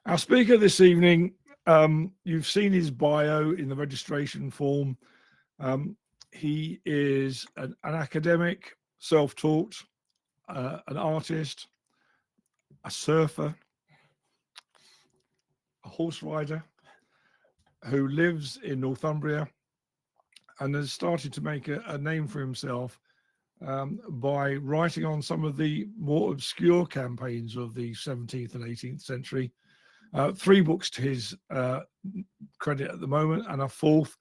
Our speaker this evening, you've seen his bio in the registration form. He is an academic, self-taught, an artist, a surfer, a horse rider who lives in Northumbria and has started to make a name for himself by writing on some of the more obscure campaigns of the 17th and 18th century. 3 books to his credit at the moment, and a 4th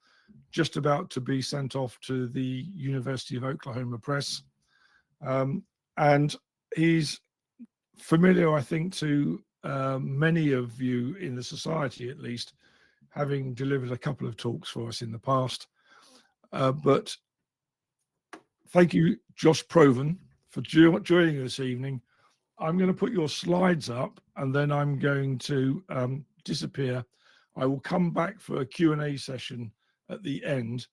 just about to be sent off to the University of Oklahoma Press. And he's familiar, I think, to many of you in the society, at least, having delivered a couple of talks for us in the past. But thank you, Josh Provan, for joining us this evening. I'm going to put your slides up and then I'm going to disappear. I will come back for a Q&A session at the end.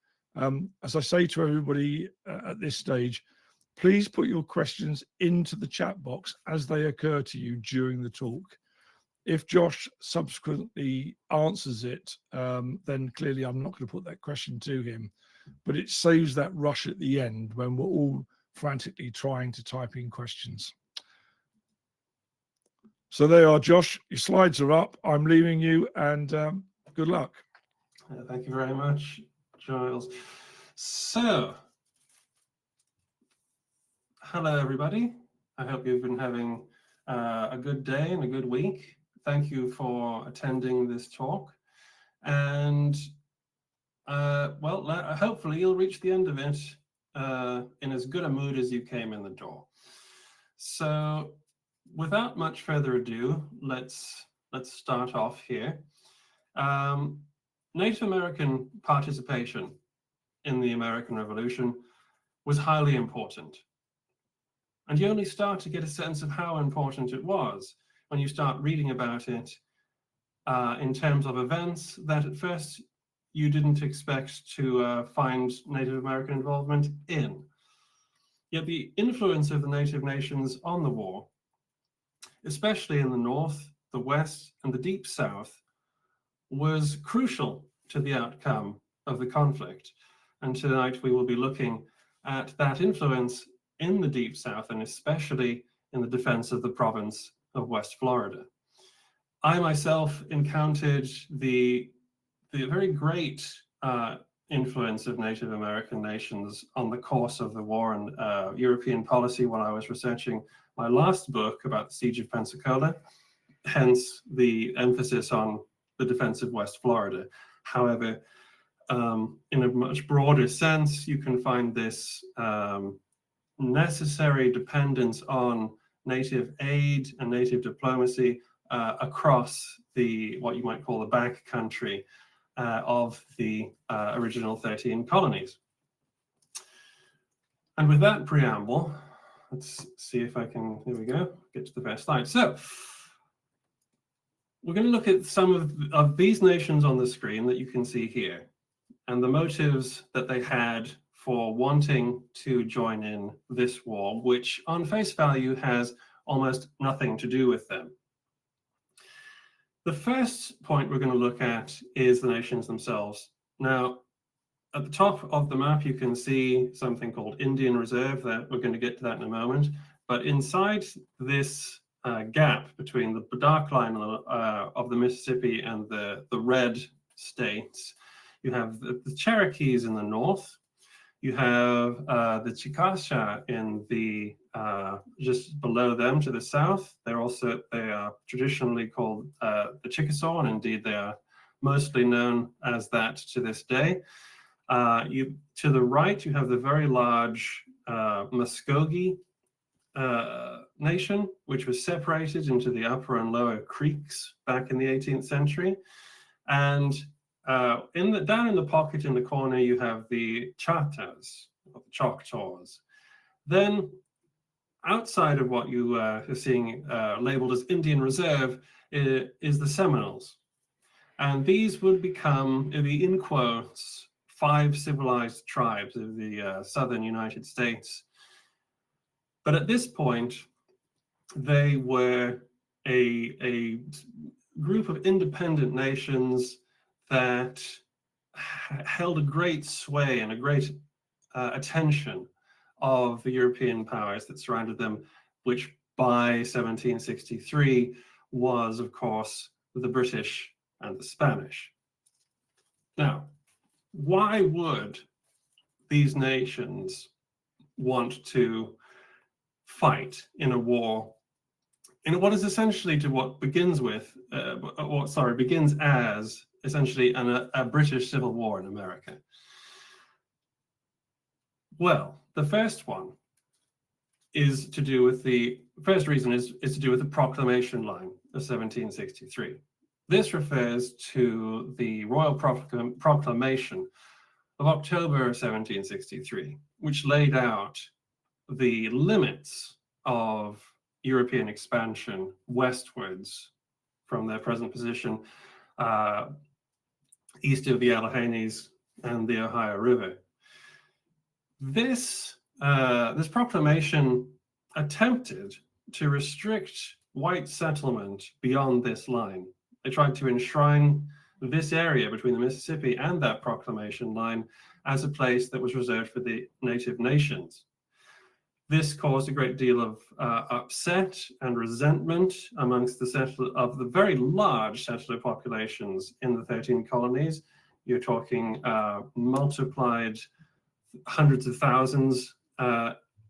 As I say to everybody at this stage, please put your questions into the chat box as they occur to you during the talk. If Josh subsequently answers it, then clearly I'm not going to put that question to him, but it saves that rush at the end when we're all frantically trying to type in questions. So there you are, Josh. Your slides are up. I'm leaving you, and good luck. Thank you very much, Giles. So, hello, everybody. I hope you've been having a good day and a good week. Thank you for attending this talk. And, well, hopefully you'll reach the end of it in as good a mood as you came in the door. So, without much further ado, let's start off here. Native American participation in the American Revolution was highly important. And you only start to get a sense of how important it was when you start reading about it in terms of events that at first you didn't expect to find Native American involvement in. Yet the influence of the Native nations on the war, especially in the North, the West, and the Deep South, was crucial to the outcome of the conflict. And tonight we will be looking at that influence in the Deep South, and especially in the defense of the province of West Florida. I myself encountered the very great influence of Native American nations on the course of the war and European policy when I was researching my last book about the Siege of Pensacola, hence the emphasis on the defense of West Florida. However, in a much broader sense, you can find this necessary dependence on Native aid and Native diplomacy across what you might call the back country of the original 13 colonies. And with that preamble, let's see if I can, here we go, get to the first slide. So we're going to look at some of these nations on the screen that you can see here, and the motives that they had for wanting to join in this war, which on face value has almost nothing to do with them. The first point we're going to look at is the nations themselves. Now, at the top of the map, you can see something called Indian Reserve. That we're going to get to that in a moment. But inside this gap between the dark line of the Mississippi and the red states, you have the Cherokees in the north. You have the Choctaw in the just below them to the south. They are traditionally called the Chickasaw, and indeed they are mostly known as that to this day. To the right, you have the very large Muskogee nation, which was separated into the upper and lower creeks back in the 18th century. And down in the pocket in the corner, you have the Choctaws, or the Choctaws. Then outside of what you are seeing labeled as Indian Reserve is the Seminoles. And these would become, in quotes, 5 civilized tribes of the southern United States. But at this point, they were group of independent nations that held a great sway and a great attention of the European powers that surrounded them, which by 1763 was, of course, the British and the Spanish. Now, why would these nations want to fight in a war in what is essentially to what begins with, begins as essentially a British Civil War in America? Well, the first one is to do with the Proclamation Line of 1763. This refers to the Royal Proclamation of October of 1763, which laid out the limits of European expansion westwards from their present position east of the Alleghenies and the Ohio River. This proclamation attempted to restrict white settlement beyond this line. They tried to enshrine this area between the Mississippi and that proclamation line as a place that was reserved for the native nations. This caused a great deal of upset and resentment amongst the very large settler populations in the 13 colonies. You're talking multiplied hundreds of thousands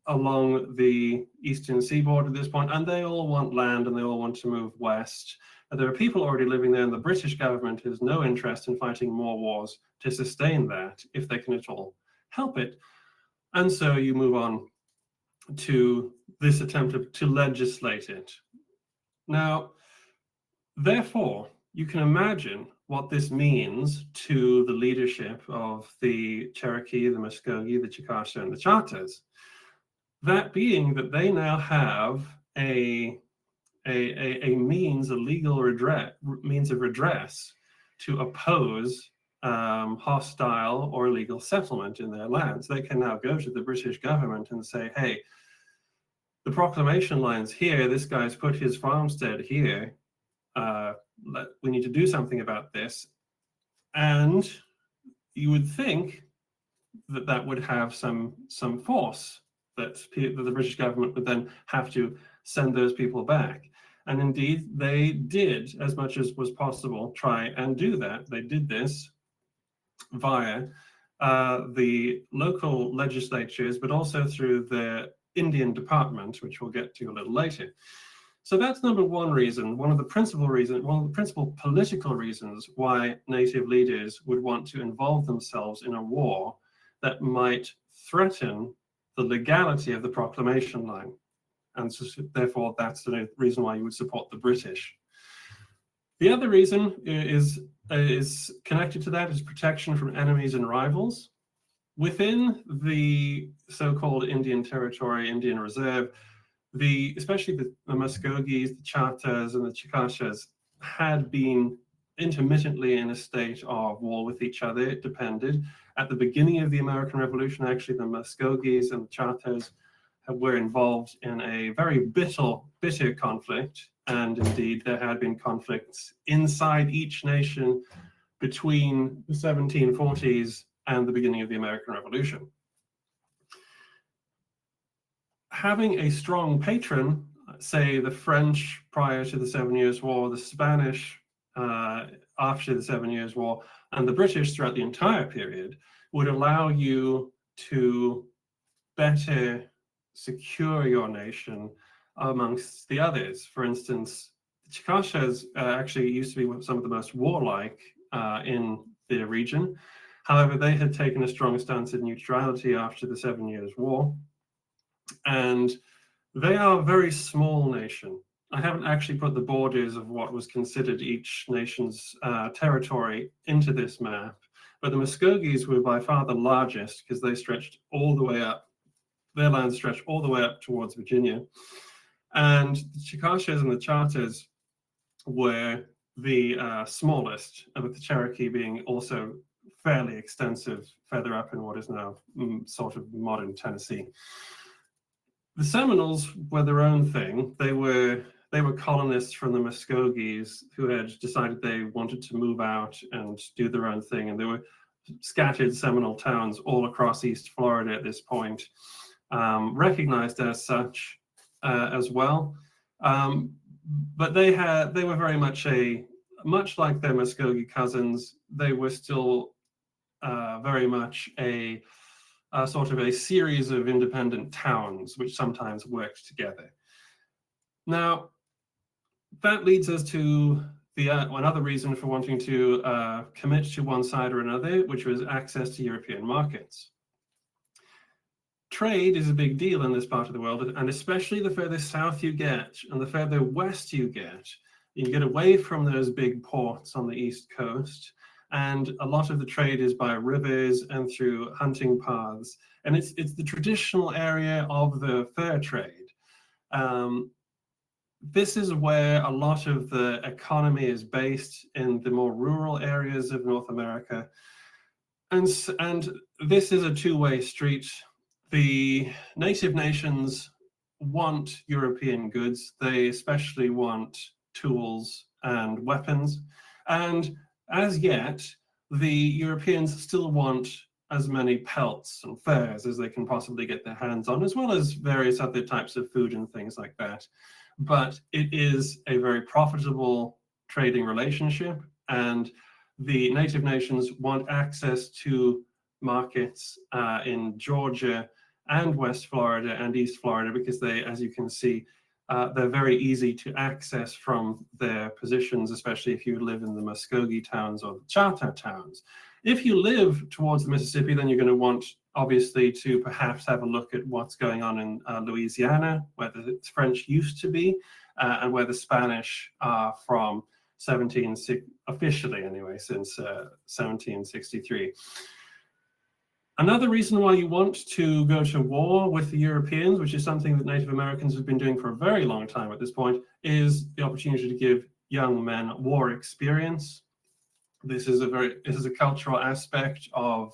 along the eastern seaboard at this point, and they all want land and they all want to move west. And there are people already living there, and the British government has no interest in fighting more wars to sustain that if they can at all help it. And so you move on to this attempt to legislate it. Now, therefore, you can imagine what this means to the leadership of the Cherokee, the Muskogee, the Choctaw, and the Choctaws. That being that they now have a legal means of redress to oppose hostile or illegal settlement in their lands. They can now go to the British government and say, hey, the proclamation line's here, this guy's put his farmstead here, we need to do something about this. And you would think that that would have some force, that the British government would then have to send those people back. And indeed, they did, as much as was possible, try and do that. They did this via the local legislatures, but also through the Indian Department, which we'll get to a little later. So that's number one reason, one of the principal political reasons why native leaders would want to involve themselves in a war that might threaten the legality of the proclamation line. And so, therefore, that's the reason why you would support the British. The other reason is connected to that is protection from enemies and rivals. Within the so-called Indian Territory, Indian Reserve, especially the Muskogees, the Choctaws, and the Choctaws had been intermittently in a state of war with each other. It depended. At the beginning of the American Revolution, actually, the Muskogees and the Choctaws were involved in a very bitter conflict, and indeed there had been conflicts inside each nation between the 1740s and the beginning of the American Revolution. Having a strong patron, say the French prior to the 7 Years' War, the Spanish after the 7 Years' War, and the British throughout the entire period, would allow you to better secure your nation amongst the others. For instance, the Choctaws actually used to be some of the most warlike in the region. However, they had taken a strong stance of neutrality after the 7 Years' War, and they are a very small nation. I haven't actually put the borders of what was considered each nation's territory into this map, but the Muskogees were by far the largest because they stretched all the way up. Their land stretched all the way up towards Virginia. And the Choctaws and the Choctaws were the smallest, with the Cherokee being also fairly extensive further up in what is now sort of modern Tennessee. The Seminoles were their own thing. They were They were colonists from the Muskogees who had decided they wanted to move out and do their own thing. And they were scattered Seminole towns all across East Florida at this point, recognized as such as well. But they were very much much like their Muskogee cousins, they were still very much a sort of a series of independent towns which sometimes worked together. Now, that leads us to another reason for wanting to commit to one side or another, which was access to European markets. Trade is a big deal in this part of the world, and especially the further south you get and the further west you get away from those big ports on the east coast, and a lot of the trade is by rivers and through hunting paths, and it's the traditional area of the fur trade. This is where a lot of the economy is based, in the more rural areas of North America, and this is a two-way street. The native nations want European goods. They especially want tools and weapons. And as yet, the Europeans still want as many pelts and furs as they can possibly get their hands on, as well as various other types of food and things like that. But it is a very profitable trading relationship, and the native nations want access to markets in Georgia and West Florida and East Florida, because they, as you can see, they're very easy to access from their positions, especially if you live in the Muskogee towns or the Choctaw towns. If you live towards the Mississippi, then you're going to want, obviously, to perhaps have a look at what's going on in Louisiana, where the French used to be, and where the Spanish are from officially anyway, since 1763. Another reason why you want to go to war with the Europeans, which is something that Native Americans have been doing for a very long time at this point, is the opportunity to give young men war experience. This is a cultural aspect of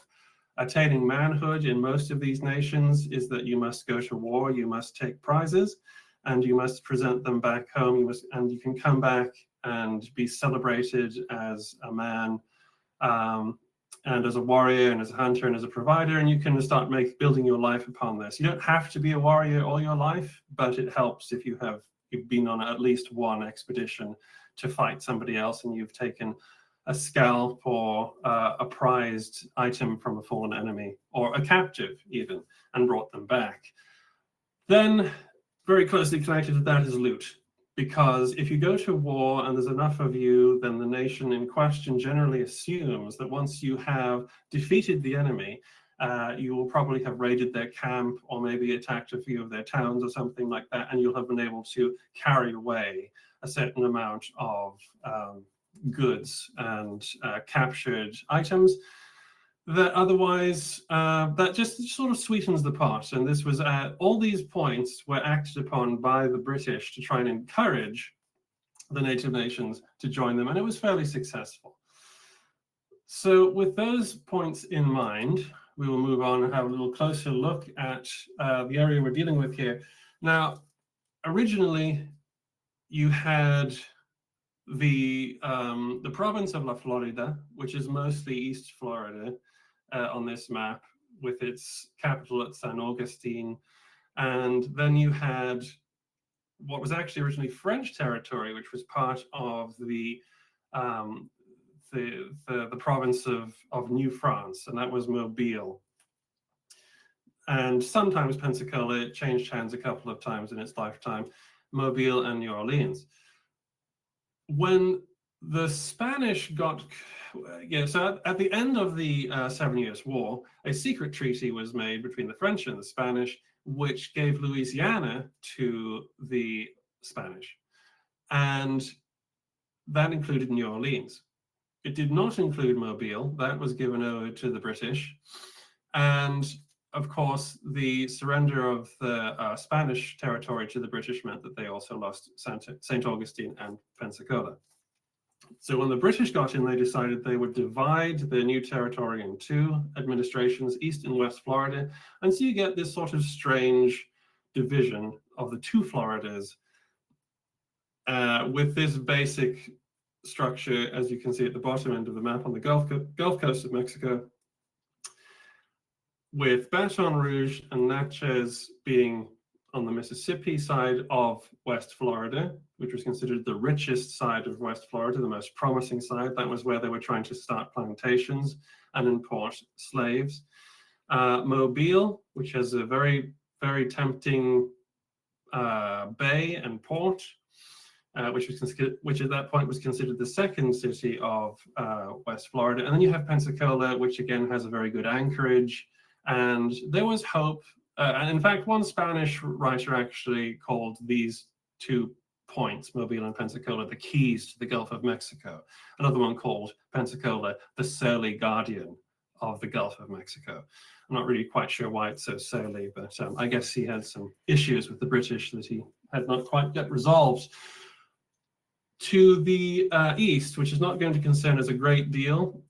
attaining manhood in most of these nations, is that you must go to war, you must take prizes, and you must present them back home. And you can come back and be celebrated as a man, and as a warrior, and as a hunter, and as a provider, and you can start building your life upon this. You don't have to be a warrior all your life, but it helps if you've been on at least one expedition to fight somebody else, and you've taken a scalp or a prized item from a fallen enemy, or a captive even, and brought them back. Then, very closely connected to that is loot. Because if you go to war and there's enough of you, then the nation in question generally assumes that once you have defeated the enemy, you will probably have raided their camp, or maybe attacked a few of their towns or something like that, and you'll have been able to carry away a certain amount of goods and captured items that otherwise, that just sort of sweetens the pot. And this was, all these points were acted upon by the British to try and encourage the native nations to join them, and it was fairly successful. So with those points in mind, we will move on and have a little closer look at the area we're dealing with here. Now, originally, you had the province of La Florida, which is mostly East Florida, on this map, with its capital at San Augustine. And then you had what was actually originally French territory, which was part of the province of New France, and that was Mobile. And sometimes Pensacola. It changed hands a couple of times in its lifetime, Mobile and New Orleans. When the Spanish so at the end of the 7 Years' War, a secret treaty was made between the French and the Spanish, which gave Louisiana to the Spanish. And that included New Orleans. It did not include Mobile. That was given over to the British. And of course, the surrender of the Spanish territory to the British meant that they also lost St. Augustine and Pensacola. So when the British got in, they decided they would divide the new territory in two administrations, East and West Florida. And so you get this sort of strange division of the two Floridas. with this basic structure, as you can see at the bottom end of the map on the Gulf Coast of Mexico, with Baton Rouge and Natchez being on the Mississippi side of West Florida, which was considered the richest side of West Florida, the most promising side. That was where they were trying to start plantations and import slaves. Mobile, which has a very, very tempting bay and port, which at that point was considered the second city of West Florida. And then you have Pensacola, which again has a very good anchorage. And there was hope. And in fact, one Spanish writer actually called these 2 points, Mobile and Pensacola, the keys to the Gulf of Mexico. Another one called Pensacola, the surly guardian of the Gulf of Mexico. I'm not really quite sure why it's so surly, but I guess he had some issues with the British that he had not quite yet resolved. To the east, which is not going to concern us a great deal,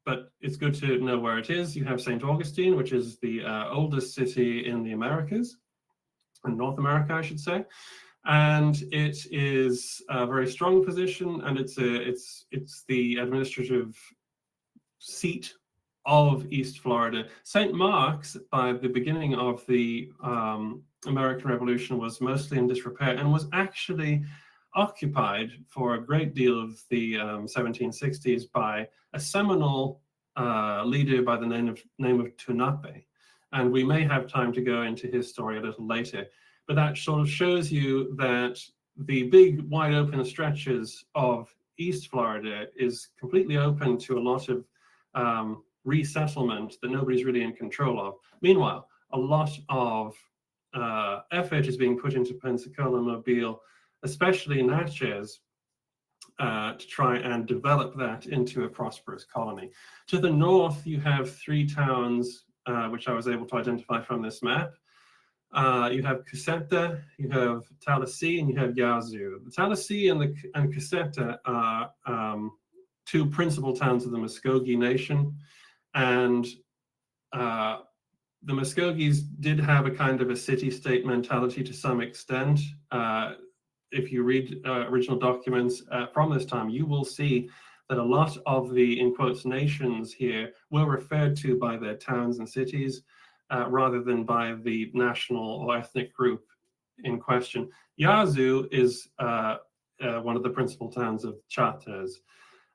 but it's good to know where it is. You have St. Augustine, which is the oldest city in the Americas, in North America, I should say. And it is a very strong position, and it's the administrative seat of East Florida. St. Mark's, by the beginning of the American Revolution, was mostly in disrepair and was actually occupied for a great deal of the 1760s by a Seminole leader by the name of Tunape. And we may have time to go into his story a little later, but that sort of shows you that the big wide open stretches of East Florida is completely open to a lot of resettlement that nobody's really in control of. Meanwhile, a lot of effort is being put into Pensacola, Mobile, especially Natchez, to try and develop that into a prosperous colony. To the north, you have 3 towns, which I was able to identify from this map. You have Cusseta, you have Tallahassee, and you have Yazoo. The Tallahassee and Cusseta are 2 principal towns of the Muskogee Nation, and the Muskogees did have a kind of a city-state mentality to some extent. If you read original documents from this time, you will see that a lot of the, in quotes, nations here were referred to by their towns and cities rather than by the national or ethnic group in question. Yazoo is one of the principal towns of Choctaws,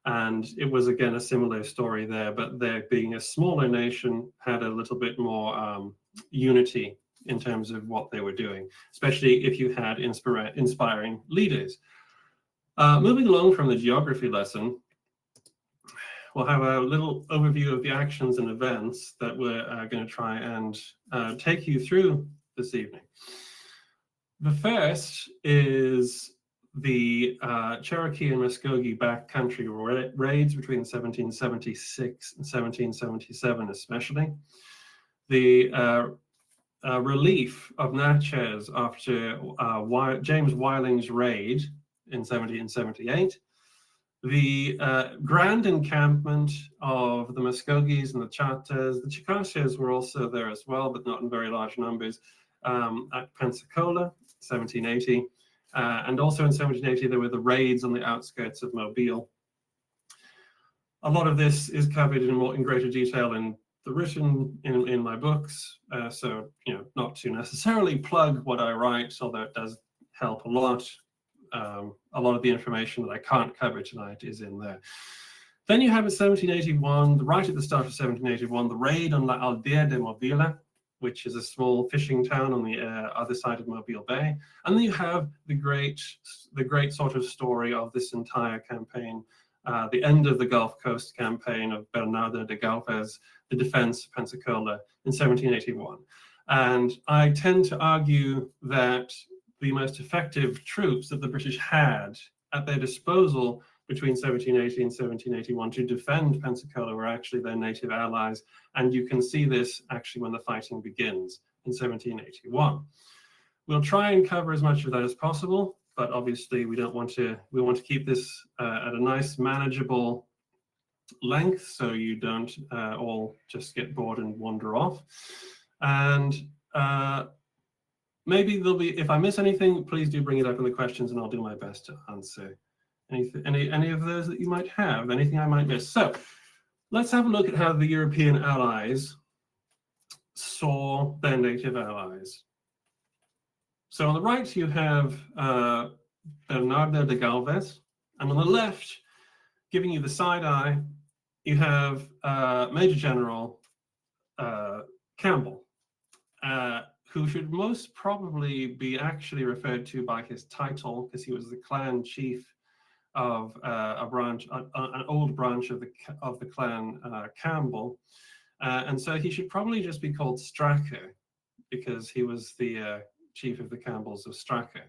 and it was again a similar story there, but there being a smaller nation had a little bit more unity in terms of what they were doing, especially if you had inspiring leaders. Moving along from the geography lesson, we'll have a little overview of the actions and events that we're going to try and take you through this evening. The first is the Cherokee and Muskogee backcountry raids between 1776 and 1777 especially. The relief of Natchez after James Wyling's raid in 1778, the grand encampment of the Muskogees and the Choctaws. The Choctaws were also there as well, but not in very large numbers, at Pensacola, 1780. And also in 1780, there were the raids on the outskirts of Mobile. A lot of this is covered in greater detail in the written in my books, so not to necessarily plug what I write, although it does help a lot. A lot of the information that I can't cover tonight is in there. Then you have in 1781, right at the start of 1781, the raid on La Aldea de Mobile, which is a small fishing town on the other side of Mobile Bay. And then you have the great sort of story of this entire campaign, the end of the Gulf Coast campaign of Bernardo de Galvez, the defense of Pensacola in 1781. And I tend to argue that the most effective troops that the British had at their disposal between 1780 and 1781 to defend Pensacola were actually their native allies. And you can see this actually when the fighting begins in 1781. We'll try and cover as much of that as possible, but obviously we want to keep this at a nice manageable length so you don't all just get bored and wander off. And maybe there'll be, if I miss anything, please do bring it up in the questions and I'll do my best to answer any of those that you might have, anything I might miss. So let's have a look at how the European allies saw their native allies. So on the right, you have Bernardo de Galvez, and on the left, giving you the side eye, you have Major General Campbell, who should most probably be actually referred to by his title, because he was the clan chief of an old branch of the clan Campbell, and so he should probably just be called Strachur, because he was the chief of the Campbells of Strachur.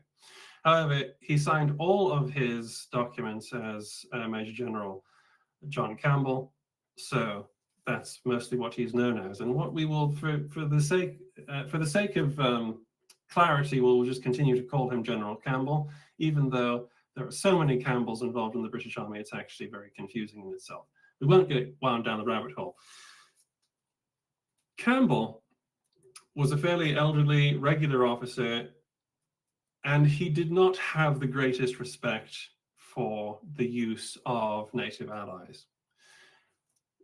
However, he signed all of his documents as Major General John Campbell, so that's mostly what he's known as. And what we will, for the sake of clarity, we'll just continue to call him General Campbell, even though there are so many Campbells involved in the British Army, it's actually very confusing in itself. We won't get wound down the rabbit hole. Campbell was a fairly elderly regular officer, and he did not have the greatest respect for the use of native allies.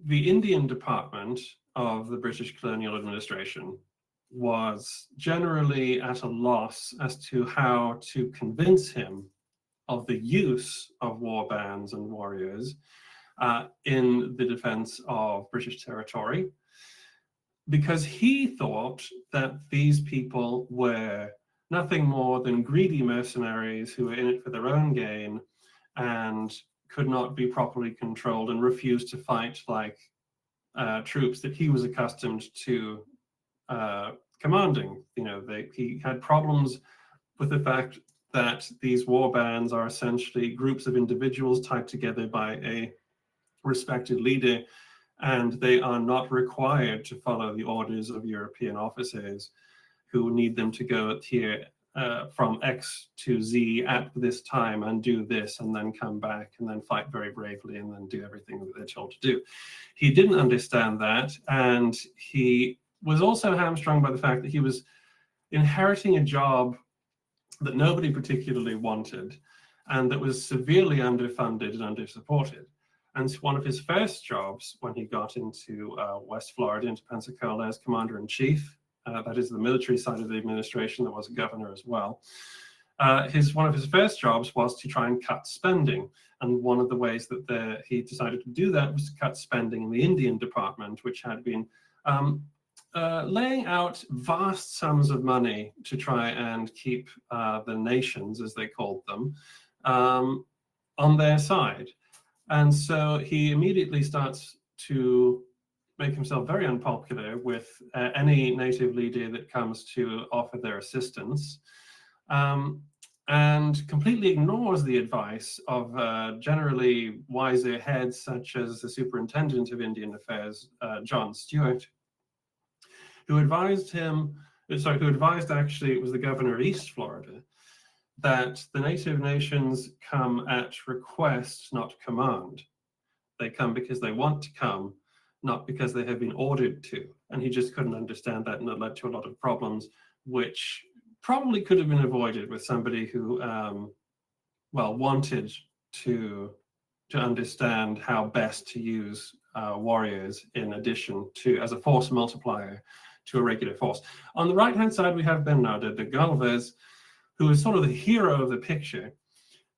The Indian Department of the British colonial administration was generally at a loss as to how to convince him of the use of war bands and warriors in the defense of British territory, because he thought that these people were nothing more than greedy mercenaries who were in it for their own gain and could not be properly controlled and refused to fight like troops that he was accustomed to commanding. You know, he had problems with the fact that these war bands are essentially groups of individuals tied together by a respected leader, and they are not required to follow the orders of European officers who need them to go here from X to Z at this time and do this and then come back and then fight very bravely and then do everything that they're told to do. He didn't understand that, and he was also hamstrung by the fact that he was inheriting a job that nobody particularly wanted and that was severely underfunded and undersupported. And one of his first jobs when he got into West Florida, into Pensacola as commander-in-chief, that is the military side of the administration, there was a governor as well. One of his first jobs was to try and cut spending. And one of the ways that he decided to do that was to cut spending in the Indian Department, which had been laying out vast sums of money to try and keep the nations, as they called them, on their side. And so he immediately starts to make himself very unpopular with any native leader that comes to offer their assistance, and completely ignores the advice of generally wiser heads such as the Superintendent of Indian Affairs, John Stewart, who advised actually, it was the governor of East Florida, that the native nations come at request, not command. They come because they want to come, not because they have been ordered to. And he just couldn't understand that, and it led to a lot of problems, which probably could have been avoided with somebody who, wanted to understand how best to use warriors in addition to, as a force multiplier to a regular force. On the right-hand side, we have Bernardo de Galvez, who is sort of the hero of the picture.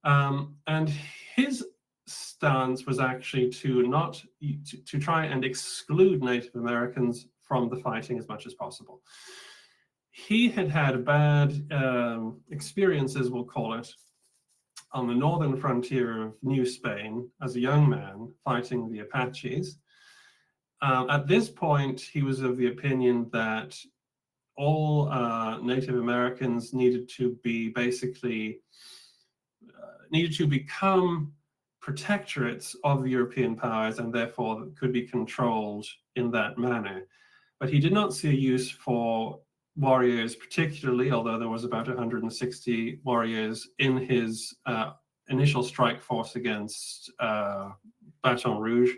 And his stance was actually to try and exclude Native Americans from the fighting as much as possible. He had had bad experiences, we'll call it, on the northern frontier of New Spain as a young man fighting the Apaches. At this point, he was of the opinion that all Native Americans needed to be become protectorates of the European powers, and therefore could be controlled in that manner. But he did not see a use for warriors particularly, although there was about 160 warriors in his initial strike force against Baton Rouge.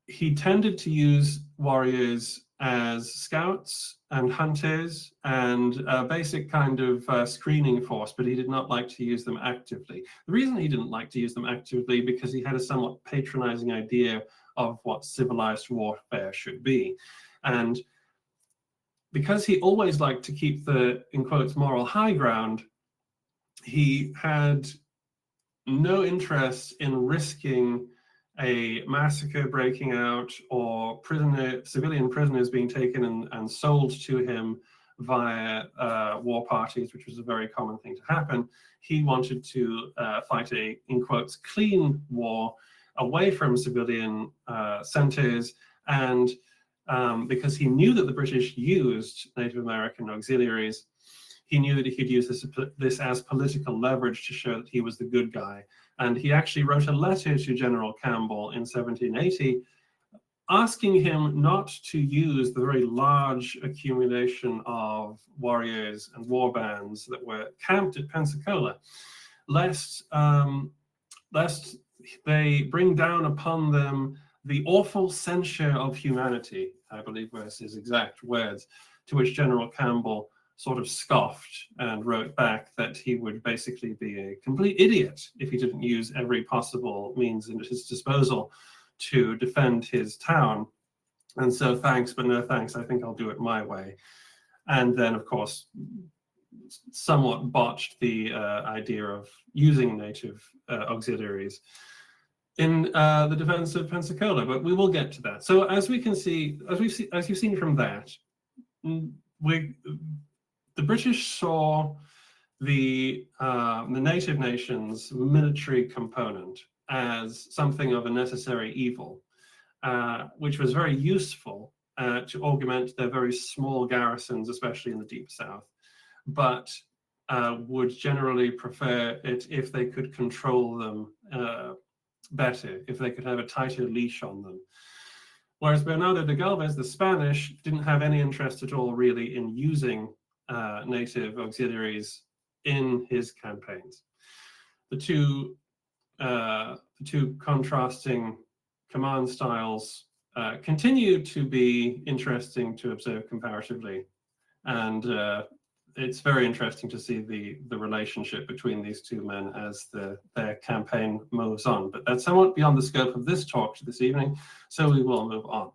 He tended to use warriors as scouts and hunters and a basic kind of screening force, but he did not like to use them actively. The reason he didn't like to use them actively because he had a somewhat patronizing idea of what civilized warfare should be. And because he always liked to keep the, in quotes, moral high ground, he had no interest in risking a massacre breaking out or civilian prisoners being taken and sold to him via war parties, which was a very common thing to happen. He wanted to fight a, in quotes, clean war away from civilian centers, and because he knew that the British used Native American auxiliaries, he knew that he could use this as political leverage to show that he was the good guy. And he actually wrote a letter to General Campbell in 1780 asking him not to use the very large accumulation of warriors and war bands that were camped at Pensacola, lest they bring down upon them the awful censure of humanity, I believe were his exact words, to which General Campbell sort of scoffed and wrote back that he would basically be a complete idiot if he didn't use every possible means at his disposal to defend his town. And so thanks, but no thanks, I think I'll do it my way. And then, of course, somewhat botched the idea of using native auxiliaries in the defense of Pensacola, but we will get to that. So as we can see, as you've seen from that, the British saw the native nations military component as something of a necessary evil, which was very useful to augment their very small garrisons, especially in the Deep South, but would generally prefer it if they could control them better, if they could have a tighter leash on them. Whereas Bernardo de Galvez, the Spanish, didn't have any interest at all really in using native auxiliaries in his campaigns. The two contrasting command styles continue to be interesting to observe comparatively, and it's very interesting to see the relationship between these two men as their campaign moves on. But that's somewhat beyond the scope of this talk this evening, so we will move on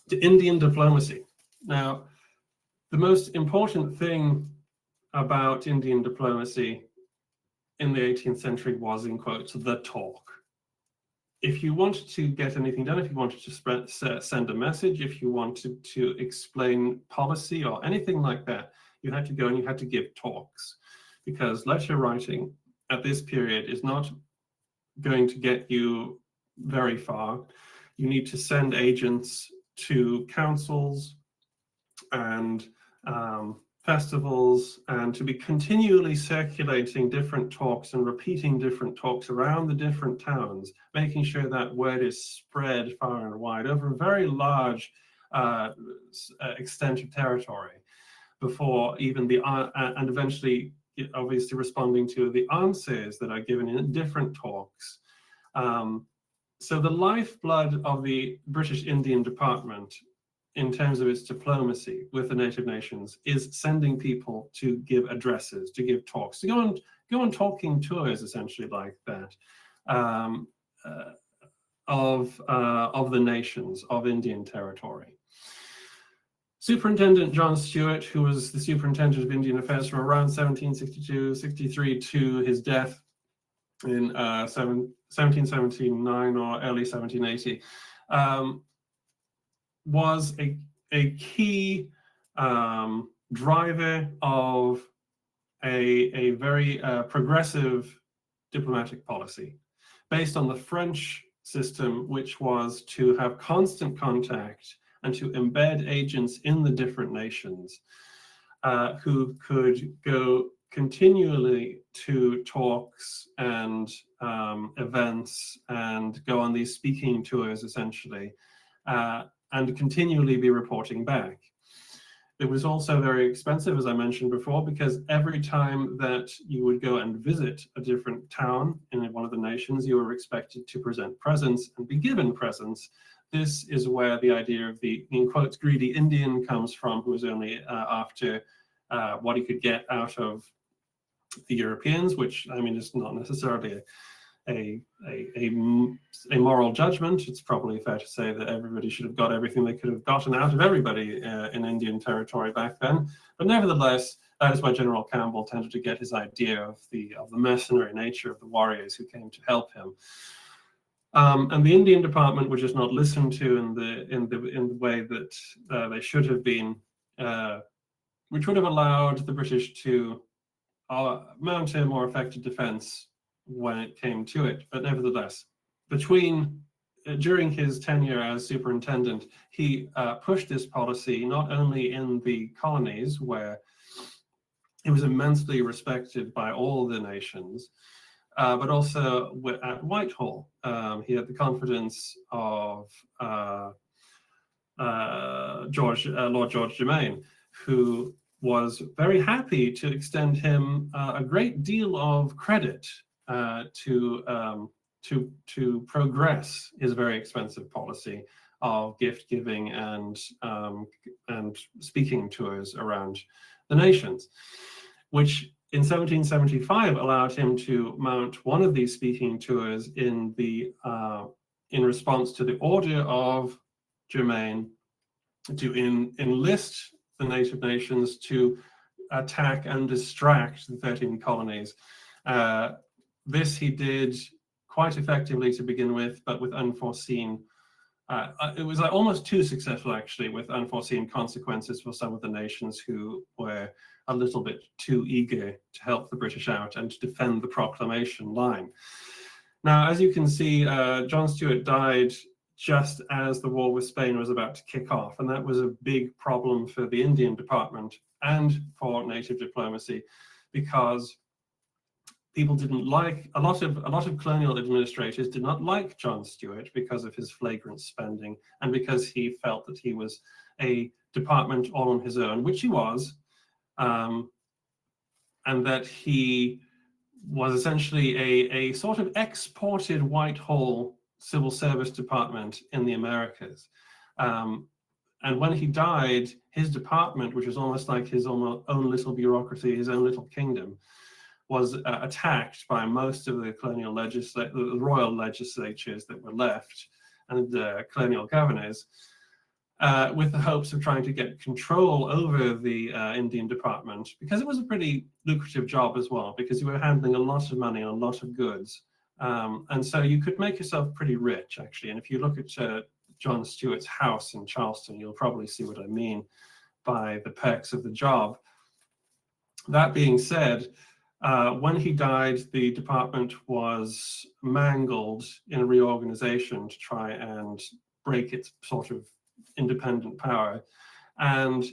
to Indian diplomacy. Now, the most important thing about Indian diplomacy in the 18th century was, in quotes, the talk. If you wanted to get anything done, if you wanted to send a message, if you wanted to explain policy or anything like that, you had to go and you had to give talks, because letter writing at this period is not going to get you very far. You need to send agents to councils and festivals, and to be continually circulating different talks and repeating different talks around the different towns, making sure that word is spread far and wide over a very large extent of territory before even and eventually obviously responding to the answers that are given in different talks. So the lifeblood of the British Indian Department in terms of its diplomacy with the native nations is sending people to give addresses, to give talks, to go on talking tours, essentially like that, of the nations of Indian territory. Superintendent John Stuart, who was the superintendent of Indian affairs from around 1762-63 to his death in 1779 or early 1780, was a key driver of a very progressive diplomatic policy based on the French system, which was to have constant contact and to embed agents in the different nations who could go continually to talks and events and go on these speaking tours, essentially, and continually be reporting back. It was also very expensive, as I mentioned before, because every time that you would go and visit a different town in one of the nations, you were expected to present presents and be given presents this is where the idea of the, in quotes, greedy Indian comes from, who was only after what he could get out of the Europeans, which, I mean, is not necessarily a moral judgment. It's probably fair to say that everybody should have got everything they could have gotten out of everybody in Indian territory back then. But nevertheless, that is why General Campbell tended to get his idea of the mercenary nature of the warriors who came to help him. And the Indian department were just not listened to in the way that they should have been, which would have allowed the British to mount a more effective defense when it came to it. But nevertheless, during his tenure as superintendent, he pushed this policy not only in the colonies, where he was immensely respected by all the nations, but also at Whitehall. He had the confidence of Lord George Germain, who was very happy to extend him a great deal of credit to progress his very expensive policy of gift giving and speaking tours around the nations, which in 1775 allowed him to mount one of these speaking tours in response to the order of Germain to enlist the native nations to attack and distract the 13 colonies. This he did quite effectively to begin with, but with unforeseen, it was almost too successful actually, with unforeseen consequences for some of the nations who were a little bit too eager to help the British out and to defend the proclamation line. Now, as you can see, John Stuart died just as the war with Spain was about to kick off, and that was a big problem for the Indian department and for native diplomacy, because people didn't like, a lot of colonial administrators did not like John Stuart because of his flagrant spending and because he felt that he was a department all on his own, which he was, and that he was essentially a sort of exported Whitehall civil service department in the Americas. And when he died, his department, which was almost like his own little bureaucracy, his own little kingdom, was attacked by most of the colonial the royal legislatures that were left and the colonial governors, with the hopes of trying to get control over the Indian department, because it was a pretty lucrative job as well, because you were handling a lot of money and a lot of goods. And so you could make yourself pretty rich, actually. And if you look at John Stuart's house in Charleston, you'll probably see what I mean by the perks of the job. That being said, when he died, the department was mangled in a reorganization to try and break its sort of independent power. And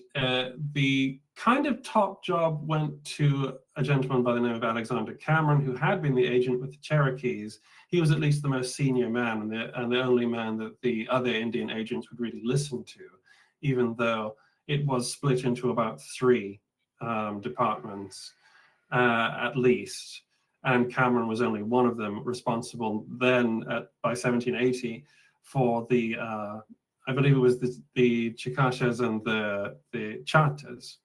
the kind of top job went to a gentleman by the name of Alexander Cameron, who had been the agent with the Cherokees. He was at least the most senior man and the only man that the other Indian agents would really listen to, even though it was split into about 3 departments at least. And Cameron was only one of them, responsible then by 1780 for the I believe it was the Choctaws and the Choctaws,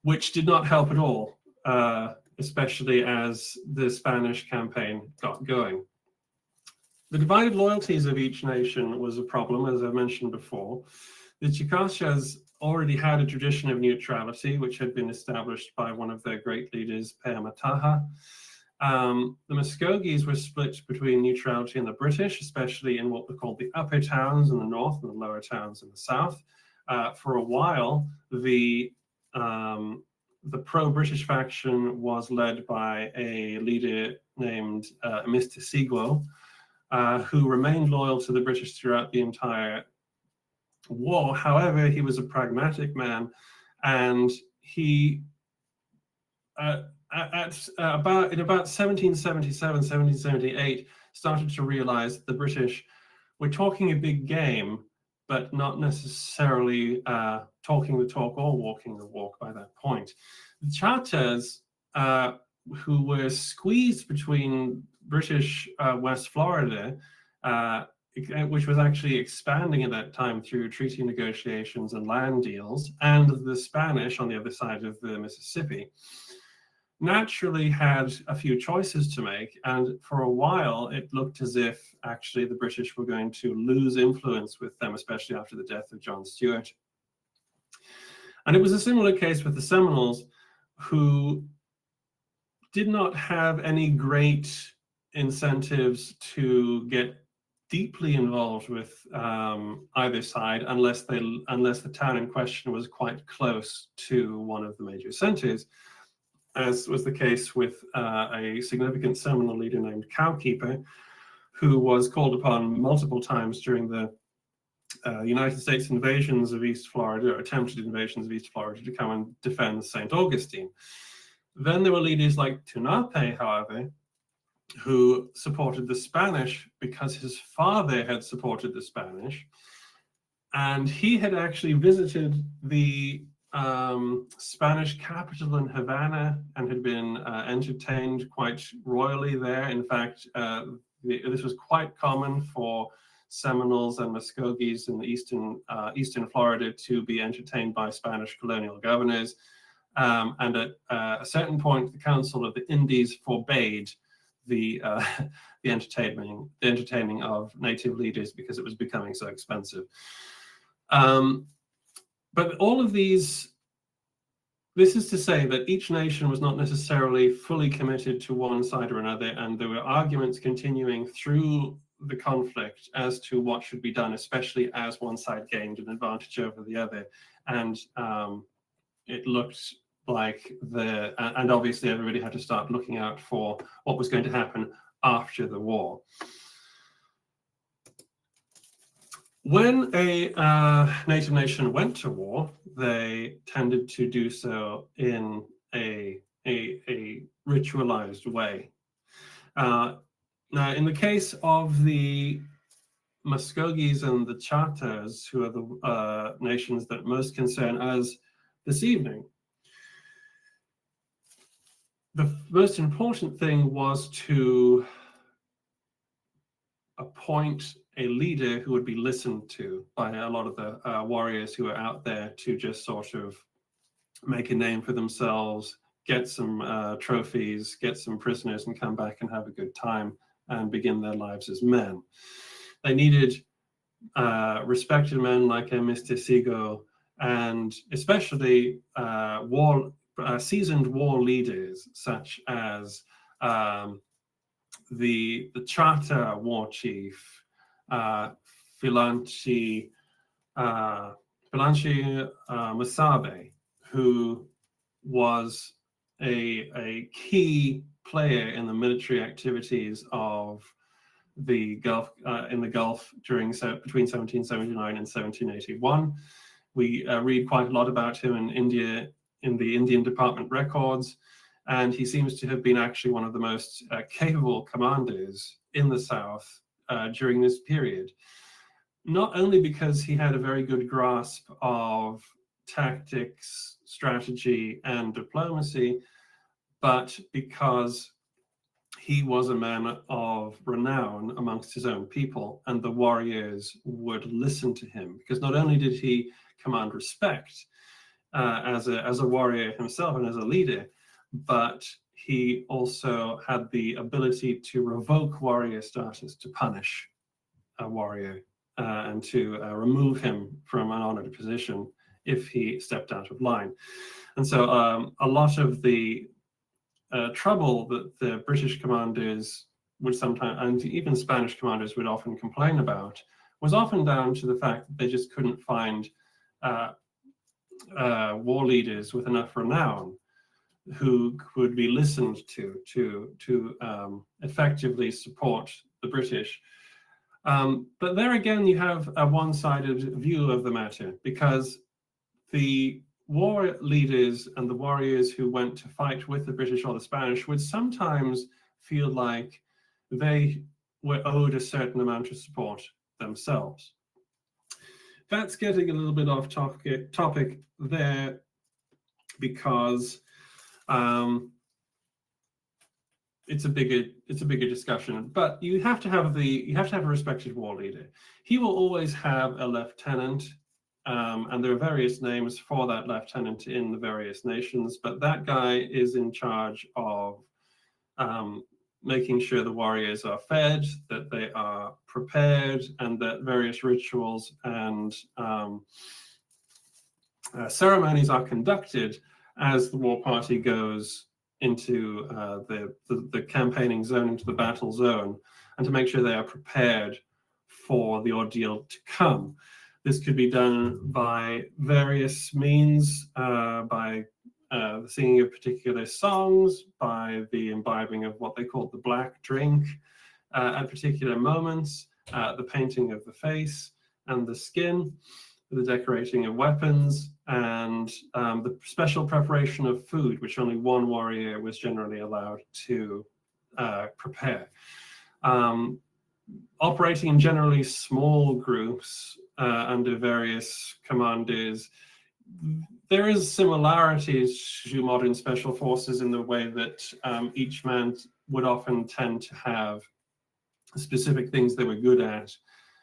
which did not help at all, especially as the Spanish campaign got going. The divided loyalties of each nation was a problem, as I mentioned before. The Choctaws already had a tradition of neutrality, which had been established by one of their great leaders, Franchimastabe. The Muskogees were split between neutrality and the British, especially in what were called the upper towns in the north and the lower towns in the south. For a while, the pro-British faction was led by a leader named Mr. Siglo, who remained loyal to the British throughout the entire war. However, he was a pragmatic man, and he in about 1777, 1778, started to realize that the British were talking a big game, but not necessarily talking the talk or walking the walk by that point. The Choctaws, who were squeezed between British West Florida, which was actually expanding at that time through treaty negotiations and land deals, and the Spanish on the other side of the Mississippi, naturally had a few choices to make. And for a while, it looked as if actually the British were going to lose influence with them, especially after the death of John Stuart. And it was a similar case with the Seminoles, who did not have any great incentives to get deeply involved with either side unless the town in question was quite close to one of the major centers, as was the case with a significant Seminole leader named Cowkeeper, who was called upon multiple times during the United States invasions of East Florida, or attempted invasions of East Florida, to come and defend St. Augustine. Then there were leaders like Tunape, however, who supported the Spanish because his father had supported the Spanish, and he had actually visited the Spanish capital in Havana and had been entertained quite royally there. In fact, this was quite common for Seminoles and Muskogees in the eastern Florida to be entertained by Spanish colonial governors. And at a certain point, the Council of the Indies forbade the entertaining of native leaders because it was becoming so expensive. But all of these, this is to say that each nation was not necessarily fully committed to one side or another, and there were arguments continuing through the conflict as to what should be done, especially as one side gained an advantage over the other. And it looked like and obviously everybody had to start looking out for what was going to happen after the war. When a native nation went to war, they tended to do so in a ritualized way. Now, in the case of the Muskogees and the Choctaws, who are the nations that most concern us this evening, the most important thing was to appoint a leader who would be listened to by a lot of the warriors who are out there to just sort of make a name for themselves, get some trophies, get some prisoners, and come back and have a good time and begin their lives as men. They needed respected men like Mr. Sigo, and especially seasoned war leaders such as the Choctaw war chief, Franchimastabe, who was a key player in the military activities of the Gulf, in the Gulf between 1779 and 1781. We read quite a lot about him in India, in the Indian Department records, and he seems to have been actually one of the most capable commanders in the South during this period. Not only because he had a very good grasp of tactics, strategy, and diplomacy, but because he was a man of renown amongst his own people, and the warriors would listen to him, because not only did he command respect as a warrior himself and as a leader, but he also had the ability to revoke warrior status, to punish a warrior and to remove him from an honored position if he stepped out of line. And so a lot of the trouble that the British commanders would sometimes, and even Spanish commanders would often complain about, was often down to the fact that they just couldn't find war leaders with enough renown who could be listened to effectively support the British. But there again, you have a one-sided view of the matter, because the war leaders and the warriors who went to fight with the British or the Spanish would sometimes feel like they were owed a certain amount of support themselves. That's getting a little bit off topic there, because it's a bigger discussion. But you have to have a respected war leader. He will always have a lieutenant, and there are various names for that lieutenant in the various nations. But that guy is in charge of making sure the warriors are fed, that they are prepared, and that various rituals and ceremonies are conducted as the war party goes into the campaigning zone, into the battle zone, and to make sure they are prepared for the ordeal to come. This could be done by various means, by the singing of particular songs, by the imbibing of what they called the black drink at particular moments, the painting of the face and the skin, the decorating of weapons, and the special preparation of food, which only one warrior was generally allowed to prepare. Operating in generally small groups under various commanders, there is similarities to modern special forces in the way that each man would often tend to have specific things they were good at.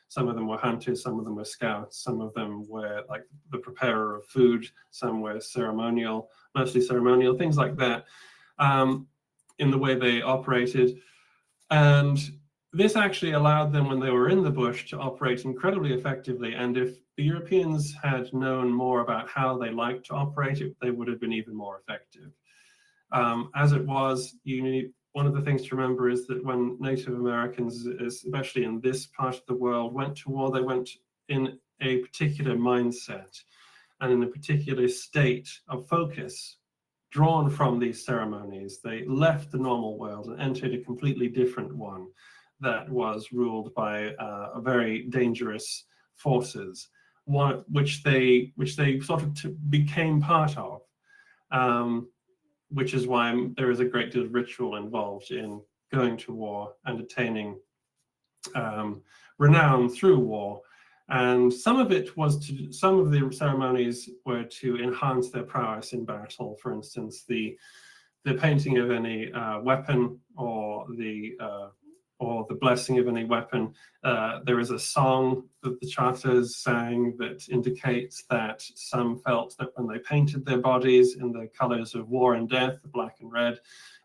Some of them were hunters, some of them were scouts, some of them were like the preparer of food, some were ceremonial, mostly ceremonial, things like that, in the way they operated. And this actually allowed them, when they were in the bush, to operate incredibly effectively. And if the Europeans had known more about how they liked to operate, they would have been even more effective. As it was, one of the things to remember is that when Native Americans, especially in this part of the world, went to war, they went in a particular mindset and in a particular state of focus drawn from these ceremonies. They left the normal world and entered a completely different one that was ruled by very dangerous forces, which they sort of became part of. Which is why there is a great deal of ritual involved in going to war and attaining renown through war. And some of the ceremonies were to enhance their prowess in battle. For instance, the painting of any weapon or the blessing of any weapon. There is a song that the Choctaws sang that indicates that some felt that when they painted their bodies in the colors of war and death, the black and red,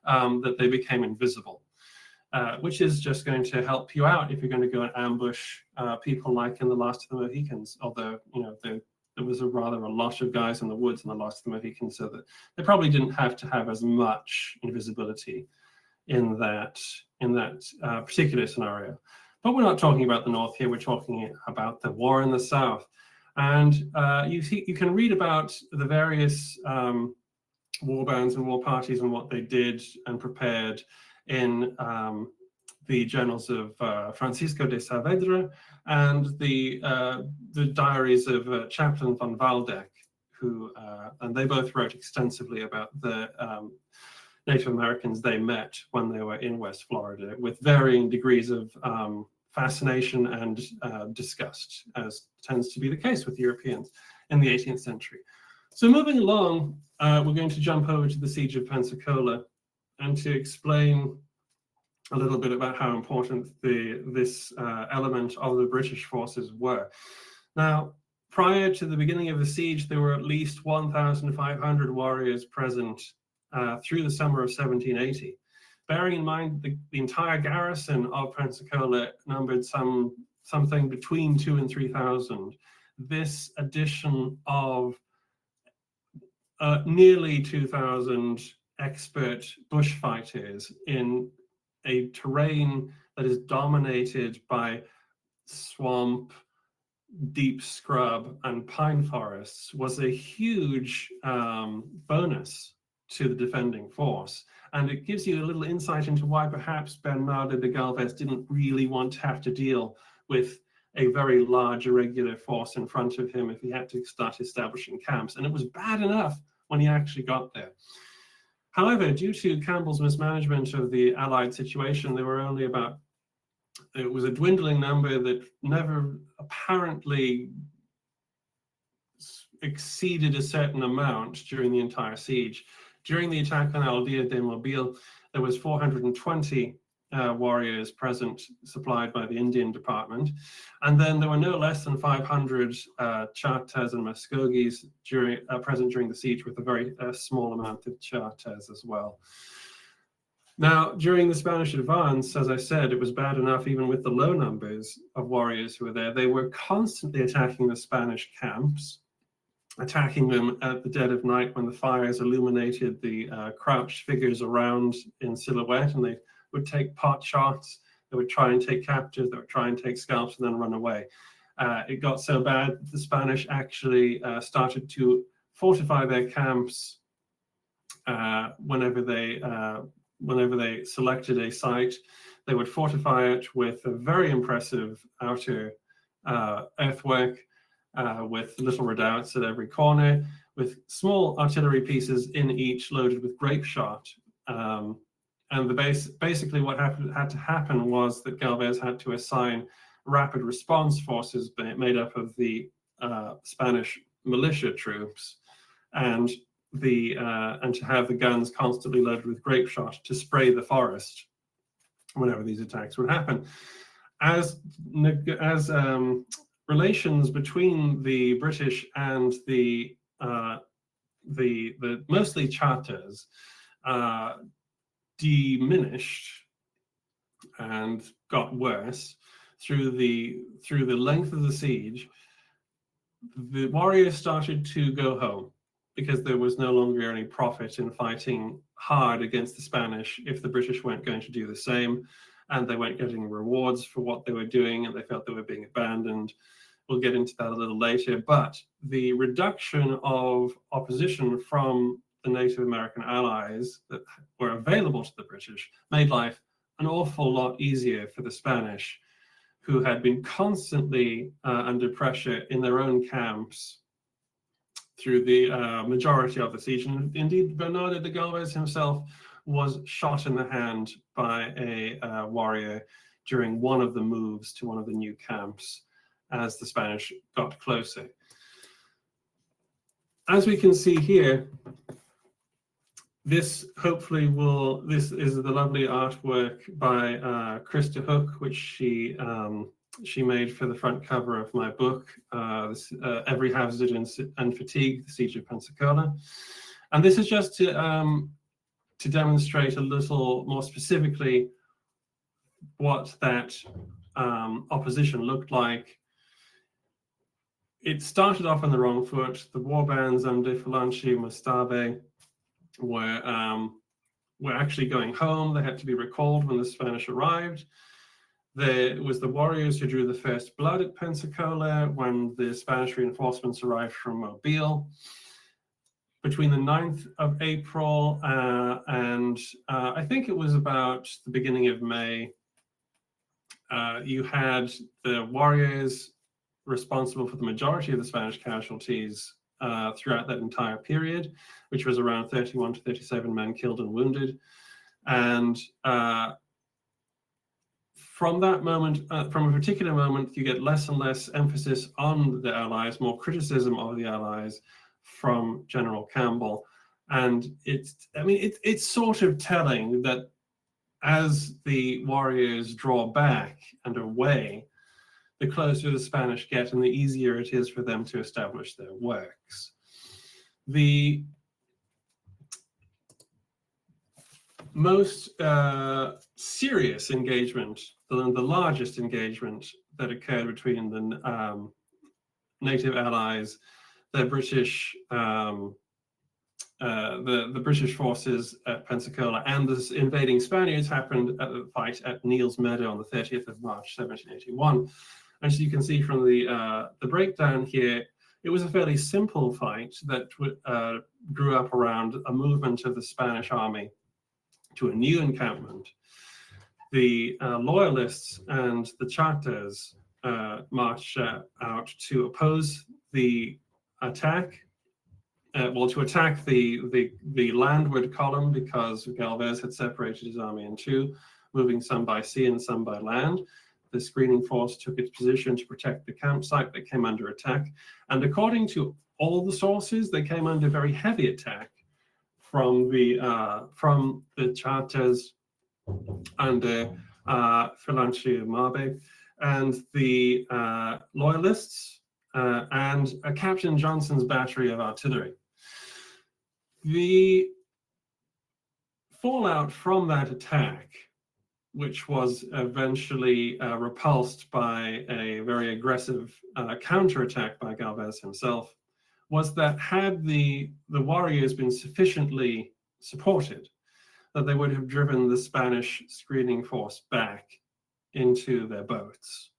that they became invisible, which is just going to help you out if you're going to go and ambush people like in the Last of the Mohicans. Although, there was a lot of guys in the woods in the Last of the Mohicans, so that they probably didn't have to have as much invisibility in that particular scenario. But we're not talking about the North here, we're talking about the war in the South. And you can read about the various war bands and war parties and what they did and prepared in the journals of Francisco de Saavedra and the diaries of Chaplain von Waldeck, who, and they both wrote extensively about the Native Americans they met when they were in West Florida, with varying degrees of fascination and disgust, as tends to be the case with Europeans in the 18th century. So moving along, we're going to jump over to the Siege of Pensacola and to explain a little bit about how important this element of the British forces were. Now, prior to the beginning of the siege, there were at least 1,500 warriors present through the summer of 1780. Bearing in mind the entire garrison of Pensacola numbered something between 2,000 and 3,000, this addition of nearly 2,000 expert bushfighters in a terrain that is dominated by swamp, deep scrub, and pine forests was a huge bonus to the defending force. And it gives you a little insight into why perhaps Bernardo de Galvez didn't really want to have to deal with a very large irregular force in front of him if he had to start establishing camps. And it was bad enough when he actually got there. However, due to Campbell's mismanagement of the Allied situation, there were only it was a dwindling number that never apparently exceeded a certain amount during the entire siege. During the attack on Aldea de Mobile, there was 420 warriors present, supplied by the Indian Department. And then there were no less than 500 Choctaws and Muskogees present during the siege, with a very small amount of Choctaws as well. Now, during the Spanish advance, as I said, it was bad enough even with the low numbers of warriors who were there. They were constantly attacking the Spanish camps, attacking them at the dead of night when the fires illuminated the crouched figures around in silhouette, and they would take pot shots. They would try and take captives. They would try and take scalps and then run away. It got so bad the Spanish actually started to fortify their camps whenever they selected a site. They would fortify it with a very impressive outer earthwork, with little redoubts at every corner, with small artillery pieces in each loaded with grape shot. And basically what had to happen was that Galvez had to assign rapid response forces made up of the Spanish militia troops, and to have the guns constantly loaded with grape shot to spray the forest whenever these attacks would happen. As relations between the British and the mostly Choctaws diminished and got worse through the length of the siege, the warriors started to go home, because there was no longer any profit in fighting hard against the Spanish if the British weren't going to do the same, and they weren't getting rewards for what they were doing, and they felt they were being abandoned. We'll get into that a little later, but the reduction of opposition from the Native American allies that were available to the British made life an awful lot easier for the Spanish, who had been constantly under pressure in their own camps through the majority of the siege. And indeed, Bernardo de Galvez himself was shot in the hand by a warrior during one of the moves to one of the new camps as the Spanish got closer. As we can see here, this is the lovely artwork by Krista Hook, which she made for the front cover of my book, Every Hazard and Fatigue, The Siege of Pensacola. And this is just to demonstrate a little more specifically what that opposition looked like. It started off on the wrong foot. The war bands under Franchimastabe were actually going home. They had to be recalled when the Spanish arrived. There was the warriors who drew the first blood at Pensacola when the Spanish reinforcements arrived from Mobile. Between the 9th of April and I think it was about the beginning of May, you had the warriors responsible for the majority of the Spanish casualties throughout that entire period, which was around 31 to 37 men killed and wounded. And from that moment, from a particular moment, you get less and less emphasis on the Allies, more criticism of the Allies from General Campbell. And it's sort of telling that as the warriors draw back and away, the closer the Spanish get and the easier it is for them to establish their works. The most serious engagement, the largest engagement that occurred between the native allies, the British, the British forces at Pensacola, and the invading Spaniards happened at the fight at Neal's Meadow on the 30th of March, 1781. As you can see from the breakdown here, it was a fairly simple fight that grew up around a movement of the Spanish army to a new encampment. The Loyalists and the Choctaws marched out to oppose the attack, to attack the landward column, because Galvez had separated his army in two, moving some by sea and some by land. The screening force took its position to protect the campsite that came under attack. And according to all the sources, they came under very heavy attack from the Choctaws under Franchimastabe and the loyalists and Captain Johnson's battery of artillery. The fallout from that attack, which was eventually repulsed by a very aggressive counterattack by Galvez himself, was that had the warriors been sufficiently supported, that they would have driven the Spanish screening force back into their boats.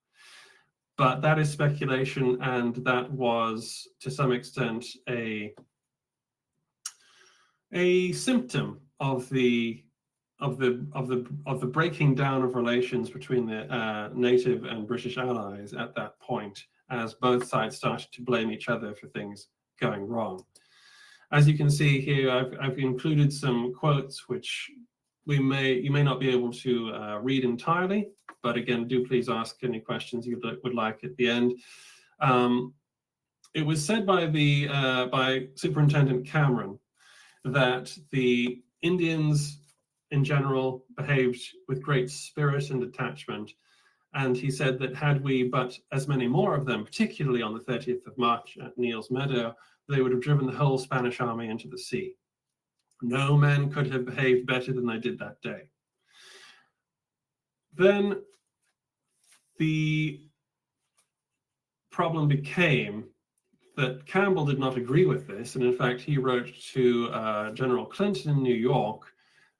But that is speculation, and that was to some extent a symptom of the breaking down of relations between the native and British allies at that point, as both sides started to blame each other for things going wrong. As you can see here, I've included some quotes which you may not be able to read entirely, but again, do please ask any questions you would like at the end. It was said by Superintendent Cameron that the Indians in general behaved with great spirit and detachment, and he said that had we but as many more of them, particularly on the 30th of March at Neal's Meadow, they would have driven the whole Spanish army into the sea. No men could have behaved better than they did that day. Then the problem became that Campbell did not agree with this, and in fact he wrote to General Clinton in New York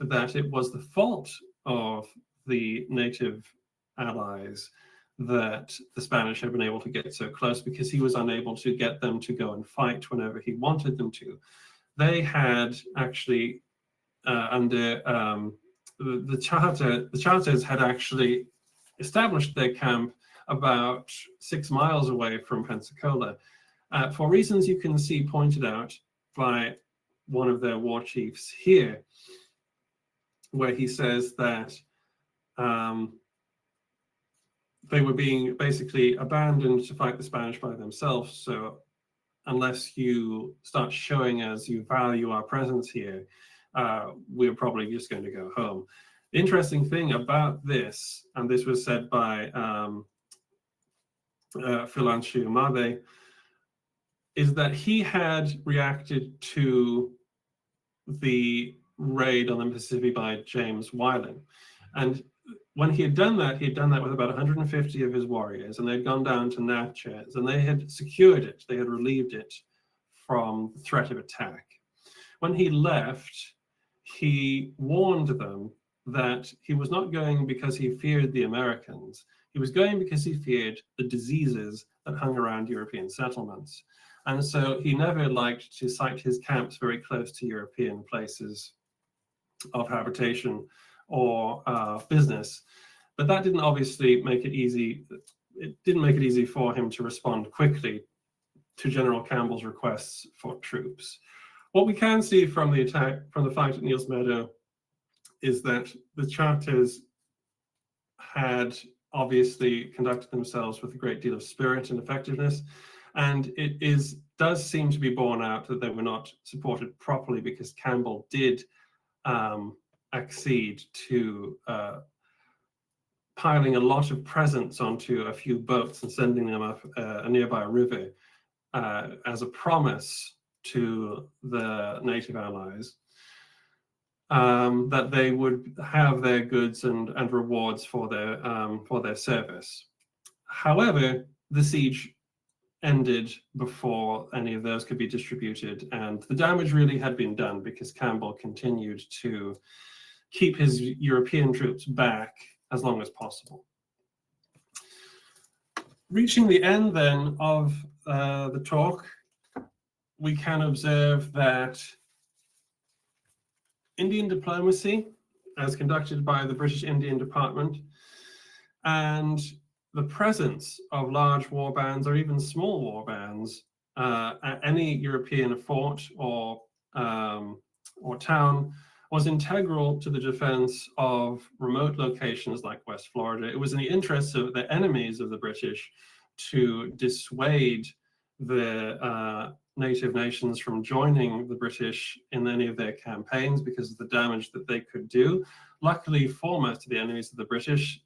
that it was the fault of the native allies that the Spanish had been able to get so close, because he was unable to get them to go and fight whenever he wanted them to. They had actually, under the Choctaws had actually established their camp about 6 miles away from Pensacola, for reasons you can see pointed out by one of their war chiefs here, where he says that they were being basically abandoned to fight the Spanish by themselves. So unless you start showing us you value our presence here, we're probably just going to go home. The interesting thing about this, and this was said by Franchimastabe, is that he had reacted to the raid on the Mississippi by James Wyland. And when he had done that with about 150 of his warriors, and they'd gone down to Natchez, and they had secured it, they had relieved it from the threat of attack. When he left, he warned them that he was not going because he feared the Americans. He was going because he feared the diseases that hung around European settlements. And so he never liked to site his camps very close to European places of habitation or business. But that didn't obviously make it easy. It didn't make it easy for him to respond quickly to General Campbell's requests for troops. What we can see from the attack, from the fight at Neal's Meadow, is that the Choctaws had obviously conducted themselves with a great deal of spirit and effectiveness, and it does seem to be borne out that they were not supported properly, because Campbell did accede to piling a lot of presents onto a few boats and sending them up a nearby river as a promise to the native allies that they would have their goods and rewards for their service. However, the siege ended before any of those could be distributed, and the damage really had been done because Campbell continued to keep his European troops back as long as possible. Reaching the end then of the talk, we can observe that Indian diplomacy, as conducted by the British Indian Department, and the presence of large war bands or even small war bands at any European fort or town was integral to the defense of remote locations like West Florida. It was in the interests of the enemies of the British to dissuade the native nations from joining the British in any of their campaigns because of the damage that they could do. Luckily for most of the enemies of the British,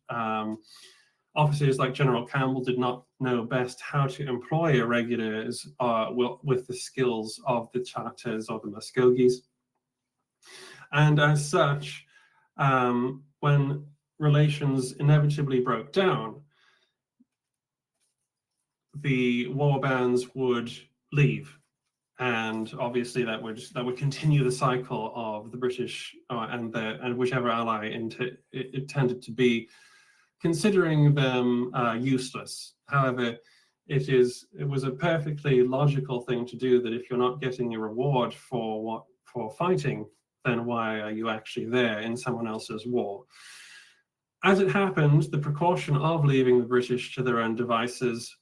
officers like General Campbell did not know best how to employ irregulars with the skills of the Choctaws or the Muskogees. And as such, when relations inevitably broke down, the war bands would leave, and obviously that would continue the cycle of the British and whichever ally it tended to be, considering them useless. However, it was a perfectly logical thing to do, that if you're not getting a reward for fighting, then why are you actually there in someone else's war? As it happened, the precaution of leaving the British to their own devices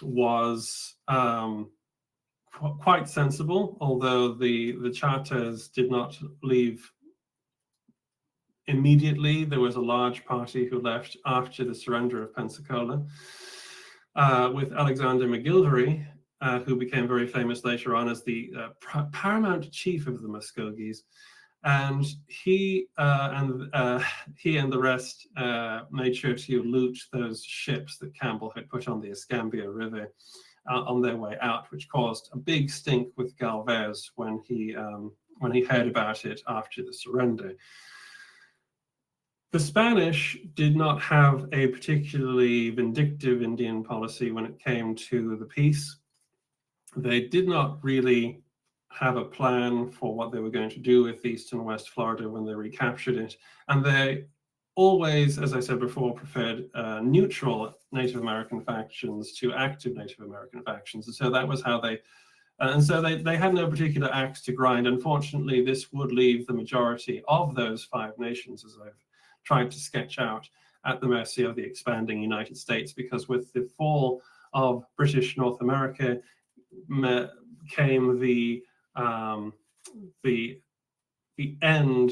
was quite sensible, although the Choctaws did not leave immediately. There was a large party who left after the surrender of Pensacola, with Alexander McGilvery, who became very famous later on as the paramount chief of the Muskogees. And he and the rest made sure to loot those ships that Campbell had put on the Escambia River on their way out, which caused a big stink with Galvez when he heard about it after the surrender. The Spanish did not have a particularly vindictive Indian policy when it came to the peace. They did not really have a plan for what they were going to do with East and West Florida when they recaptured it. And they always, as I said before, preferred neutral Native American factions to active Native American factions. And so that was how they had no particular axe to grind. Unfortunately, this would leave the majority of those 5 nations, as I've tried to sketch out, at the mercy of the expanding United States, because with the fall of British North America came the end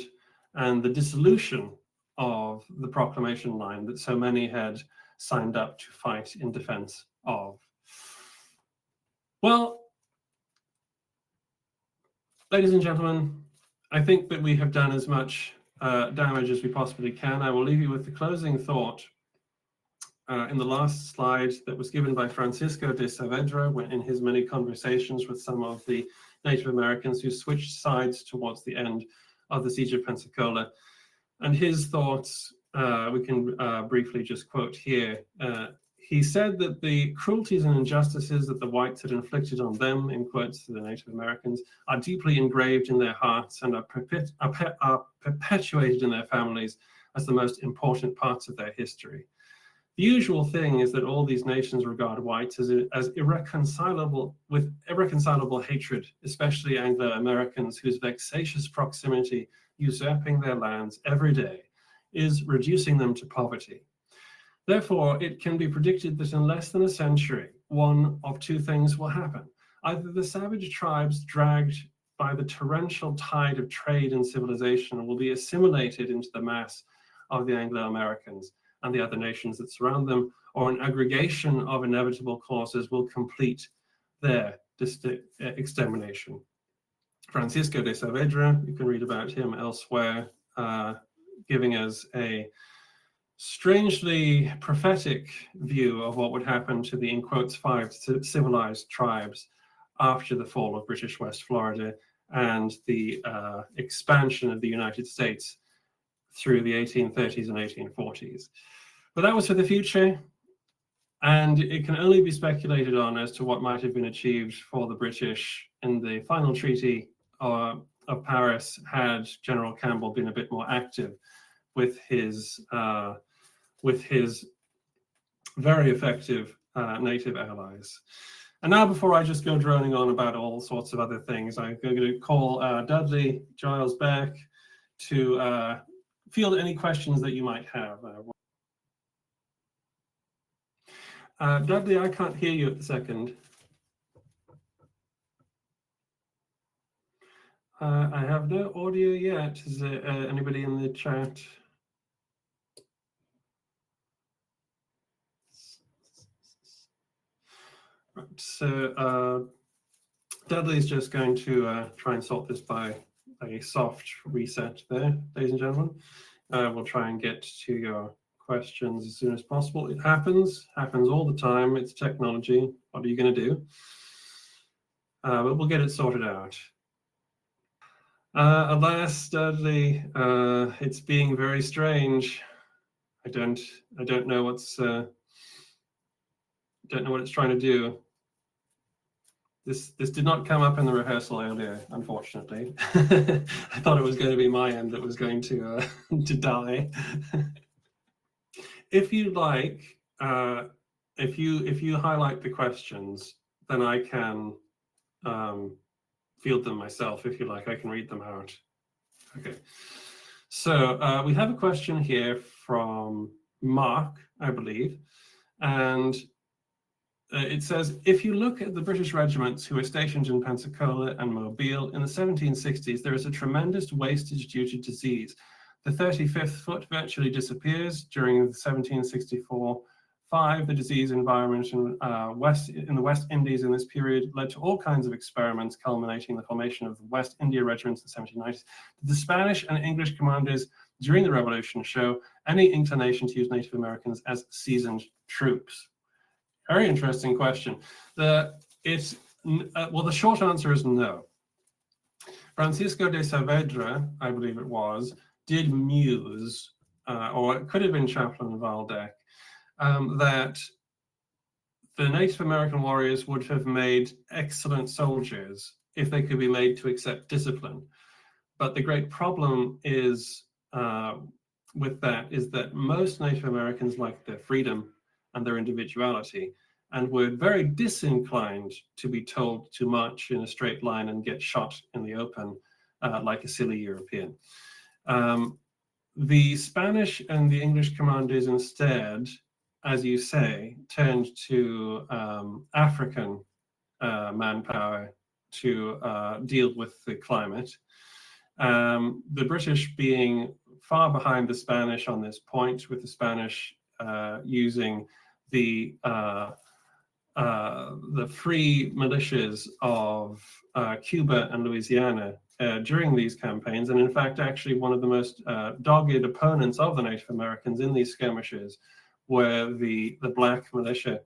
and the dissolution of the proclamation line that so many had signed up to fight in defense of. Well, ladies and gentlemen, I think that we have done as much damage as we possibly can. I will leave you with the closing thought in the last slide that was given by Francisco de Saavedra in his many conversations with some of the Native Americans who switched sides towards the end of the Siege of Pensacola. And his thoughts, we can briefly just quote here. He said that the cruelties and injustices that the whites had inflicted on them, in quotes, the Native Americans, are deeply engraved in their hearts and are perpetuated in their families as the most important parts of their history. The usual thing is that all these nations regard whites as irreconcilable hatred, especially Anglo-Americans whose vexatious proximity, usurping their lands every day, is reducing them to poverty. Therefore, it can be predicted that in less than a century, one of 2 things will happen. Either the savage tribes, dragged by the torrential tide of trade and civilization, will be assimilated into the mass of the Anglo-Americans and the other nations that surround them, or an aggregation of inevitable causes will complete their extermination. Francisco de Saavedra, you can read about him elsewhere, giving us a strangely prophetic view of what would happen to the, in quotes, 5 civilized tribes after the fall of British West Florida and the expansion of the United States through the 1830s and 1840s. But that was for the future, and it can only be speculated on as to what might have been achieved for the British in the final treaty of Paris had General Campbell been a bit more active with his very effective native allies. And now, before I just go droning on about all sorts of other things, I'm going to call Dudley Giles back to field any questions that you might have. Dudley, I can't hear you at the second. I have no audio yet. Is there anybody in the chat? Right, so Dudley's just going to try and sort this by a soft reset there, ladies and gentlemen. We'll try and get to your questions as soon as possible. It happens all the time. It's technology. What are you going to do? But we'll get it sorted out. Alas, Dudley, it's being very strange. I don't know what's don't know what it's trying to do. This did not come up in the rehearsal earlier, unfortunately. I thought it was going to be my end that was going to to die. If you like, if you highlight the questions, then I can field them myself. If you like, I can read them out. Okay. So we have a question here from Mark, I believe, and it says, if you look at the British regiments who were stationed in Pensacola and Mobile in the 1760s, there is a tremendous wastage due to disease. The 35th foot virtually disappears during the 1764. The disease environment in the West Indies in this period led to all kinds of experiments, culminating in the formation of the West India regiments in the 1790s. Did the Spanish and English commanders during the Revolution show any inclination to use Native Americans as seasoned troops? Very interesting question. Well, the short answer is no. Francisco de Saavedra, I believe it was, did muse, or it could have been Chaplain Waldeck, that the Native American warriors would have made excellent soldiers if they could be made to accept discipline. But the great problem is with that is that most Native Americans liked their freedom and their individuality, and were very disinclined to be told to march in a straight line and get shot in the open like a silly European. The Spanish and the English commanders instead, as you say, turned to African manpower to deal with the climate. The British being far behind the Spanish on this point, with the Spanish using the free militias of Cuba and Louisiana during these campaigns, and in fact, actually one of the most dogged opponents of the Native Americans in these skirmishes were the black militia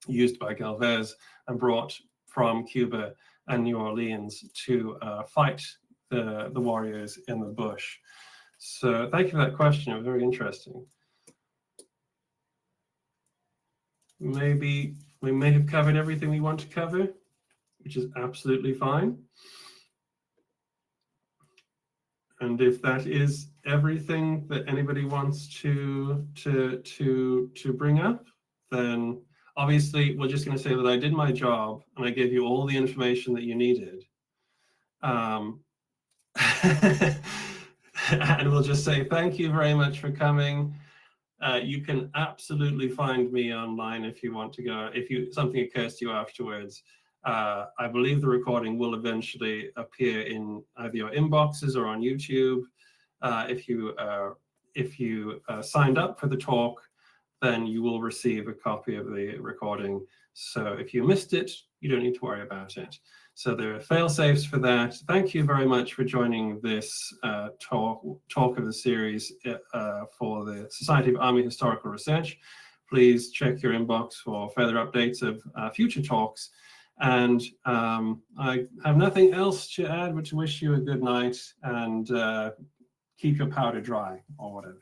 used by Galvez and brought from Cuba and New Orleans to fight the warriors in the bush. So thank you for that question. It was very interesting. Maybe we may have covered everything we want to cover, which is absolutely fine. And if that is everything that anybody wants to bring up, then obviously we're just going to say that I did my job and I gave you all the information that you needed. And we'll just say thank you very much for coming. You can absolutely find me online if you want to go, if something occurs to you afterwards. I believe the recording will eventually appear in either your inboxes or on YouTube. If you signed up for the talk, then you will receive a copy of the recording. So if you missed it, you don't need to worry about it. So there are fail-safes for that. Thank you very much for joining this talk of the series for the Society of Army Historical Research. Please check your inbox for further updates of future talks. And I have nothing else to add but to wish you a good night and keep your powder dry or whatever.